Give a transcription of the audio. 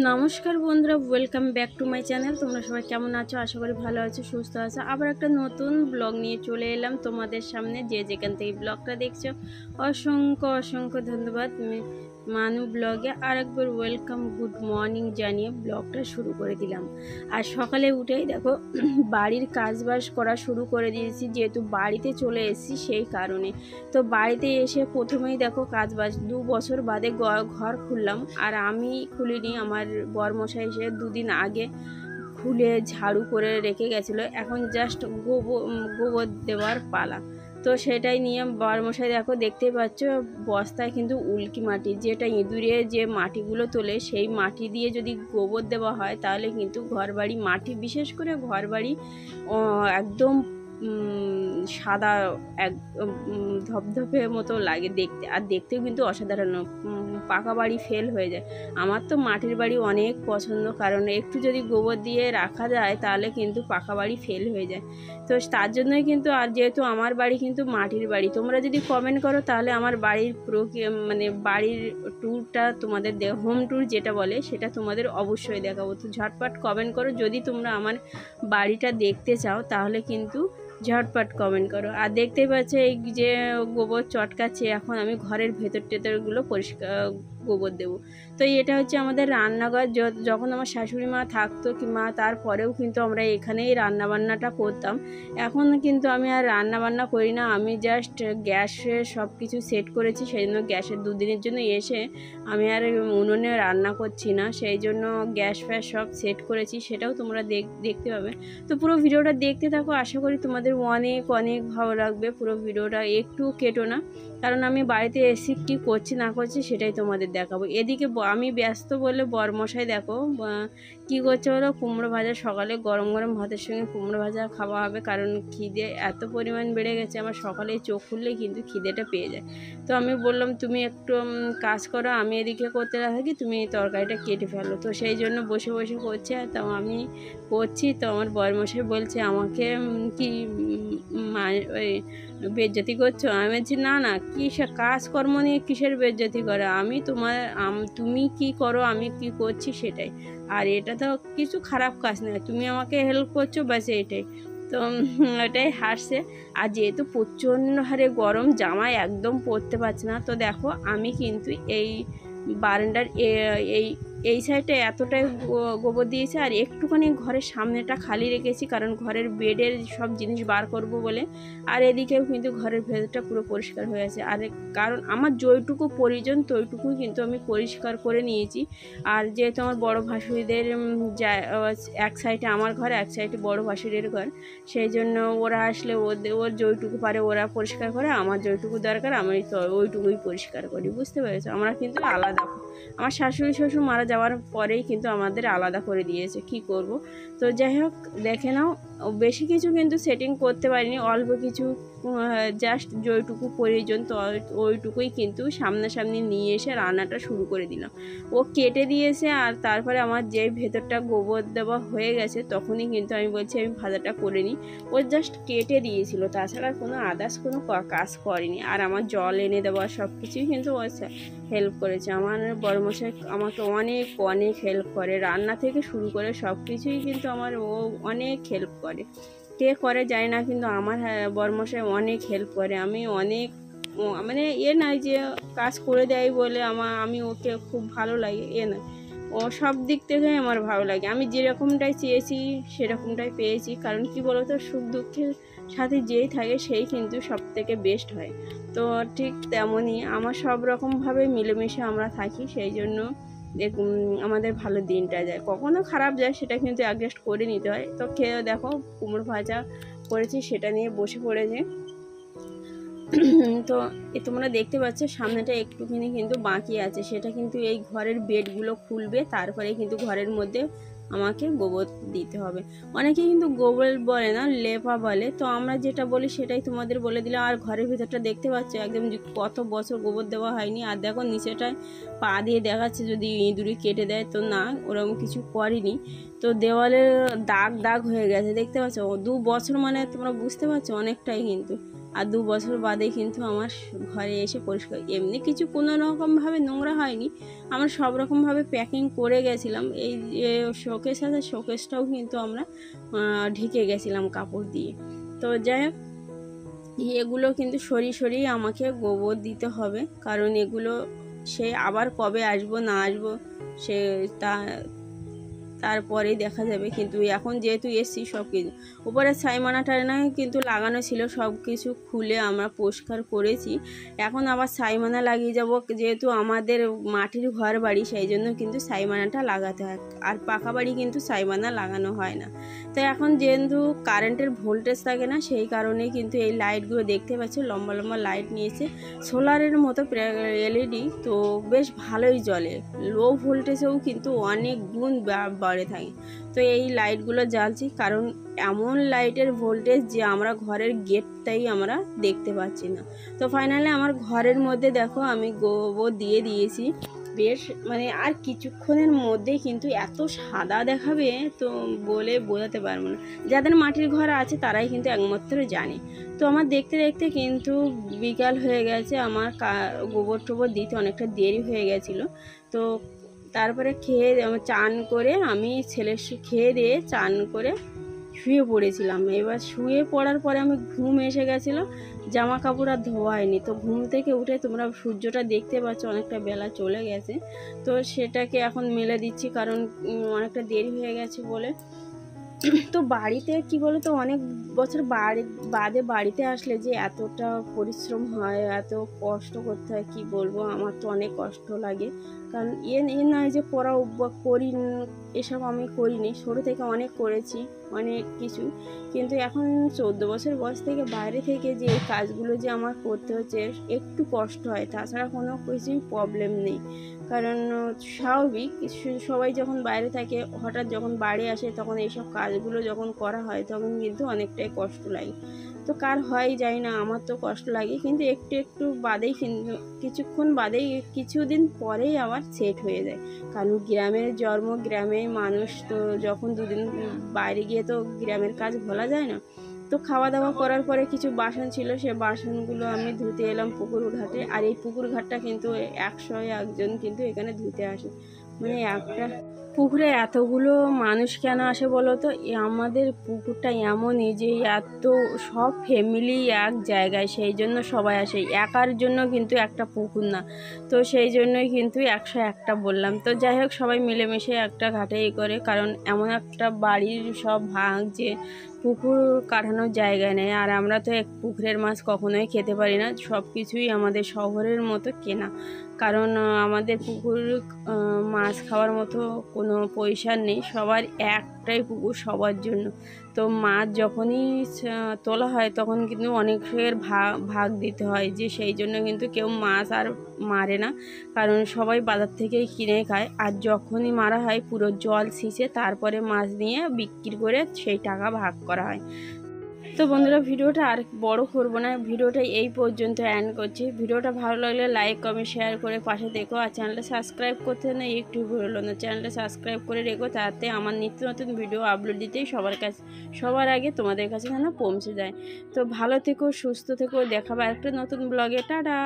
নমস্কার বন্ধুরা, welcome back to my channel. তোমরা সবাই কেমন আছো? আশা করি ভালো আছো, সুস্থ আছো। আবার একটা নতুন ব্লগ নিয়ে চলে এলাম তোমাদের সামনে। যে যেখান থেকে ব্লগটা দেখছো অসংখ্য অসংখ্য ধন্যবাদ। মানু ব্লগে আরেকবার ওয়েলকাম, গুড মর্নিং জানিয়ে ব্লগটা শুরু করে দিলাম। আর সকালে উঠেই দেখো বাড়ির কাজবাজ করা শুরু করে দিয়েছি, যেহেতু বাড়িতে চলে এসেছি সেই কারণে। তো বাড়িতে এসে প্রথমেই দেখো কাজবাজ 2 বছর বাদে ঘর খুললাম। আর আমি খুলিনি, আমার বরমশাই এসে 2 দিন আগে খুলে ঝাড়ু করে রেখে গেছিলো। এখন জাস্ট গোবর দেওয়ার পালা। তো সেটাই নিয়ে বরমশাই দেখো দেখতেই পাচ্ছ, বস্তায় কিন্তু উল্কি মাটি, যেটা ইঁদুরে যে মাটিগুলো তোলে সেই মাটি দিয়ে যদি গোবর দেওয়া হয় তাহলে কিন্তু ঘরবাড়ি মাটি, বিশেষ করে ঘরবাড়ি একদম সাদা, এক ধপধপে মতো লাগে দেখতে। আর দেখতেও কিন্তু অসাধারণ, পাকা বাড়ি ফেল হয়ে যায়। আমার তো মাটির বাড়ি অনেক পছন্দ, কারণ একটু যদি গোবর দিয়ে রাখা যায় তাহলে কিন্তু পাকা বাড়ি ফেল হয়ে যায়। তো তার জন্যই কিন্তু, আর যেহেতু আমার বাড়ি কিন্তু মাটির বাড়ি, তোমরা যদি কমেন্ট করো তাহলে আমার বাড়ির মানে বাড়ির ট্যুরটা তোমাদের হোম ট্যুর যেটা বলে সেটা তোমাদের অবশ্যই দেখাবো। তো ঝটপট কমেন্ট করো, যদি তোমরা আমার বাড়িটা দেখতে চাও তাহলে কিন্তু ঝটপট কমেন্ট করো। আর দেখতেই পাচ্ছ এই যে গোবর চটকাচ্ছে, এখন আমি ঘরের ভেতর টেতরগুলো পরিষ্কার গোবর দেবো। তো এটা হচ্ছে আমাদের রান্নাঘর। যখন আমার শাশুড়ি মা থাকতো কিংবা তারপরেও কিন্তু আমরা এখানেই রান্নাবান্নাটা করতাম। এখন কিন্তু আমি আর রান্নাবান্না করি না, আমি জাস্ট গ্যাসে সব কিছু সেট করেছি। সেই জন্য গ্যাসের 2 দিনের জন্য এসে আমি আর উনুনে রান্না করছি না, সেই জন্য গ্যাস ফ্যাস সব সেট করেছি, সেটাও তোমরা দেখতে পাবে। তো পুরো ভিডিওটা দেখতে থাকো, আশা করি তোমাদের অনেক অনেক ভালো লাগবে। পুরো ভিডিওটা একটু কেটো না, কারণ আমি বাড়িতে এসে কী করছি না করছি সেটাই তোমাদের দেখাবো। এদিকে আমি ব্যস্ত বলে বরমশাই দেখো কী করছে হলো, কুমড়ো ভাজা, সকালে গরম গরম ভাতের সঙ্গে কুমড়ো ভাজা খাওয়া হবে। কারণ খিদে এত পরিমাণ বেড়ে গেছে, আমার সকালে চোখ খুললেই কিন্তু খিদেটা পেয়ে যায়। তো আমি বললাম তুমি একটু কাজ করো, আমি এদিকে করতে থাকি, তুমি তরকারিটা কেটে ফেলো। তো সেই জন্য বসে বসে করছে, তো আমি করছি। তো আমার বরমশাই বলছে আমাকে কি ওই বেজ্জতি করছো? আমি বলছি না না, কিসের কাজকর্ম নিয়ে কিসের বেজ্জতি করে, আমি তুমি কি করো আমি কি করছি সেটাই। আর এটা তো কিছু খারাপ কাজ নয়, তুমি আমাকে হেল্প করছো, ব্যাস এইটাই। তো ওটাই হাসছে। আর যেহেতু প্রচণ্ড হারে গরম, জামাই একদম পরতে পারছে না। তো দেখো আমি কিন্তু এই বারান্দার এই এই সাইডে এতটাই গোবর দিয়েছি, আর একটুখানি ঘরের সামনেটা খালি রেখেছি, কারণ ঘরের বেডের সব জিনিস বার করব বলে। আর এদিকেও কিন্তু ঘরের ভেতরটা পুরো পরিষ্কার হয়ে আছে। আর কারণ আমার যেটুকু প্রয়োজন তৈটুকুই কিন্তু আমি পরিষ্কার করে নিয়েছি। আর যেহেতু আমার বড় ভাসুরিদের এক সাইডে আমার ঘর, এক সাইডে বড় ভাসুরের ঘর, সেই জন্য ওরা আসলে ওর যেটুকু পারে ওরা পরিষ্কার করে, আমার যেটুকু দরকার আমি ওইটুকুই পরিষ্কার করি, বুঝতে পেরেছো? আমরা কিন্তু আলাদা, আমার শাশুড়ি শ্বশুর মারা যাওয়ার পরেই কিন্তু আমাদের আলাদা করে দিয়েছে, কি করব। তো যাই হোক, দেখে নাও, বেশি কিছু কিন্তু সেটিং করতে পারিনি, অল্প কিছু জাস্ট যেটুকু প্রয়োজন তো ওইটুকুই কিন্তু সামনাসামনি নিয়ে এসে রান্নাটা শুরু করে দিলাম। ও কেটে দিয়েছে, আর তারপরে আমার যেই ভেতরটা গোবর দেওয়া হয়ে গেছে তখনই কিন্তু আমি বলছি আমি ভাজাটা করে নিই। ও জাস্ট কেটে দিয়েছিল, তাছাড়া কোনো আদার্স কোনো কাজ করেনি। আর আমার জল এনে দেওয়া সব কিছুই কিন্তু ও হেল্প করেছে। আমার বড়মশাই আমাকে অনেক অনেক হেল্প করে, রান্না থেকে শুরু করে সব কিছুই কিন্তু আমার ও অনেক হেল্প করে। কে করে যায় না, কিন্তু আমার বড়মশাই অনেক হেল্প করে। আমি অনেক মানে নয় যে কাজ করে দেয় বলে আমি ওকে খুব ভালো লাগে, নয়, ও সব দিক থেকে আমার ভালো লাগে। আমি যেরকমটাই চেয়েছি সেরকমটাই পেয়েছি। কারণ কি বলতো, সুখ দুঃখের সাথে যেই থাকে সেই কিন্তু সব থেকে বেস্ট হয়। তো ঠিক তেমনই আমার সব রকমভাবে মিলেমিশে আমরা থাকি, সেই জন্য আমাদের ভালো দিনটা যায়। কখনো খারাপ যায় সেটা কিন্তু অ্যাডজাস্ট করে নিতে হয়। তো খেয়ে দেখো কুমড়ো ভাজা করেছি, সেটা নিয়ে বসে পড়েছে। তো তোমরা দেখতে পাচ্ছ সামনেটা একটুখানি কিন্তু বাকি আছে, সেটা কিন্তু এই ঘরের বেডগুলো খুলবে, তারপরে কিন্তু ঘরের মধ্যে আমাকে গোবর দিতে হবে। অনেকে কিন্তু গোবর বলে না, লেপা বলে। তো আমরা যেটা বলি সেটাই তোমাদের বলে দিলাম। আর ঘরের ভেতরটা দেখতে পাচ্ছ একদম কত বছর গোবর দেওয়া হয়নি। আর দেখো নিচেটায় পা দিয়ে দেখাচ্ছে যদি ইঁদুরি কেটে দেয়, তো না, ওরকম কিছু করিনি। তো দেওয়ালে দাগ দাগ হয়ে গেছে, দেখতে পাচ্ছ 2 বছর, মানে তোমরা বুঝতে পারছো অনেকটাই কিন্তু। আর 2 বছর বাদে কিন্তু আমার ঘরে এসে পরিষ্কার, এমনি কিছু কোনো রকমভাবে নোংরা হয়নি, আমরা সব রকমভাবে প্যাকিং করে গেছিলাম। এই যে শোকেস আছে, শোকেসটাও কিন্তু আমরা ঢেকে গেছিলাম কাপড় দিয়ে। তো যাই হোক, এগুলো কিন্তু সরিয়ে আমাকে গোবর দিতে হবে, কারণ এগুলো সে আবার কবে আসবো না আসবো সে তারপরেই দেখা যাবে। কিন্তু এখন যেহেতু এসছি সব কিছু, উপরে ছাইমানাটা নয় কিন্তু লাগানো ছিল, সব কিছু খুলে আমরা পরিষ্কার করেছি। এখন আবার ছাইমানা লাগিয়ে যাব, যেহেতু আমাদের মাটির ঘর বাড়ি সেই জন্য কিন্তু ছাইমানাটা লাগাতে হয়, আর পাকা বাড়ি কিন্তু ছাইমানা লাগানো হয় না। তো এখন যেহেতু কারেন্টের ভোল্টেজ থাকে না, সেই কারণেই কিন্তু এই লাইটগুলো দেখতে পাচ্ছি, লম্বা লম্বা লাইট নিয়েছে, সোলারের মতো এলইডি, তো বেশ ভালোই জ্বলে, লো ভোল্টেজেও কিন্তু অনেক গুণ বাড়ে থাকে। তো এই লাইটগুলো জ্বালছি, কারণ এমন লাইটের ভোল্টেজ যে আমরা ঘরের গেটটাই আমরা দেখতে পাচ্ছি না। তো ফাইনালি আমার ঘরের মধ্যে দেখো আমি গোবর দিয়ে দিয়েছি, বেশ মানে আর কিছুক্ষণের মধ্যেই কিন্তু এত সাদা দেখাবে তো বলে বোঝাতে পারবো না, যাদের মাটির ঘর আছে তারাই কিন্তু একমাত্র জানে। তো আমার দেখতে দেখতে কিন্তু বিকাল হয়ে গেছে, আমার গোবর টোবর দিতে অনেকটা দেরি হয়ে গেছিলো। তো তারপরে চান করে আমি ছেলের খেয়ে দিয়ে চান করে শুয়ে পড়েছিলাম। এবার শুয়ে পড়ার পরে আমি ঘুম এসে গেছিলো, জামা কাপড় আর ধোয়ায়নি। তো ঘুম থেকে উঠে তোমরা সূর্যটা দেখতে পাচ্ছ, অনেকটা বেলা চলে গেছে, তো সেটাকে এখন মেলে দিচ্ছি, কারণ অনেকটা দেরি হয়ে গেছে বলে। তো বাড়িতে কি বলো তো, অনেক বছর বাদে বাড়িতে আসলে যে এতটা পরিশ্রম হয়, এত কষ্ট করতে হয়, কি বলবো, আমার তো অনেক কষ্ট লাগে। কারণ এ নয় যে করি এসব আমি করিনি, ছোটো থেকে অনেক করেছি অনেক কিছু, কিন্তু এখন 14 বছর বয়স থেকে বাইরে থেকে যে এই কাজগুলো যে আমার করতে হচ্ছে একটু কষ্ট হয়, তাছাড়া কোনো কিছুই প্রবলেম নেই। কারণ স্বাভাবিক, সবাই যখন বাইরে থাকে হঠাৎ যখন বাড়ি আসে তখন এইসব কাজগুলো যখন করা হয় তখন কিন্তু অনেকটাই কষ্ট লাগে। তো কার হয় জানি না, আমার তো কষ্ট লাগে, কিন্তু একটু বাদেই, কিন্তু কিছুক্ষণ বাদেই, কিছুদিন পরেই আমার সেট হয়ে যায়। কারণ গ্রামের জন্ম, গ্রামের মানুষ, তো যখন দুদিন বাইরে গিয়ে তো গ্রামের কাজ ভোলা যায় না। তো খাওয়া দাওয়া করার পরে কিছু বাসন ছিল, সে বাসনগুলো আমি ধুতে এলাম পুকুর ঘাটে। আর এই পুকুর ঘাটটা কিন্তু 101 জন কিন্তু এখানে ধুতে আসে, মানে একটা পুকুরে এতগুলো মানুষ কেন আসে বলো তো? আমাদের পুকুরটা এমনই যে এত সব ফ্যামিলি এক জায়গায়, সেই জন্য সবাই আসে, একার জন্য কিন্তু একটা পুকুর না। তো সেই জন্যই কিন্তু 101টা বললাম। তো যাই হোক, সবাই মিলেমিশে একটা ঘাটে করে, কারণ এমন একটা বাড়ির সব ভাগ যে পুকুর কাটানোর জায়গা নেই। আর আমরা তো এক পুকুরের মাছ কখনোই খেতে পারি না, সব কিছুই আমাদের শহরের মতো কেনা, কারণ আমাদের পুকুর মাছ খাওয়ার মতো কোনো পয়সা নেই, সবার একটাই পুকুর সবার জন্য। তো মাছ যখনই তোলা হয় তখন কিন্তু অনেকের ভাগ দিতে হয়, যে সেই জন্য কিন্তু কেউ মাছ আর মারে না, কারণ সবাই বাজার থেকেই কিনে খায়। আর যখনই মারা হয় পুরো জল ছিঁচে তারপরে মাছ নিয়ে বিক্রি করে সেই টাকা ভাগ করা হয়। তো বন্ধুরা, ভিডিওটা আর বড় করবো না, ভিডিওটা এই পর্যন্ত এন্ড করছি। ভিডিওটা ভালো লাগলে লাইক কমেন্ট শেয়ার করে পাশে দেখো, আর চ্যানেলটা সাবস্ক্রাইব করতে না একটু ভুলো না, চ্যানেলটা সাবস্ক্রাইব করে রেখো, তাতে আমার নিত্য নতুন ভিডিও আপলোড দিতেই সবার আগে তোমাদের কাছে যেন পৌঁছে যায়। তো ভালো থেকো, সুস্থ থেকো, দেখাবো একটা নতুন ব্লগে, টাটা।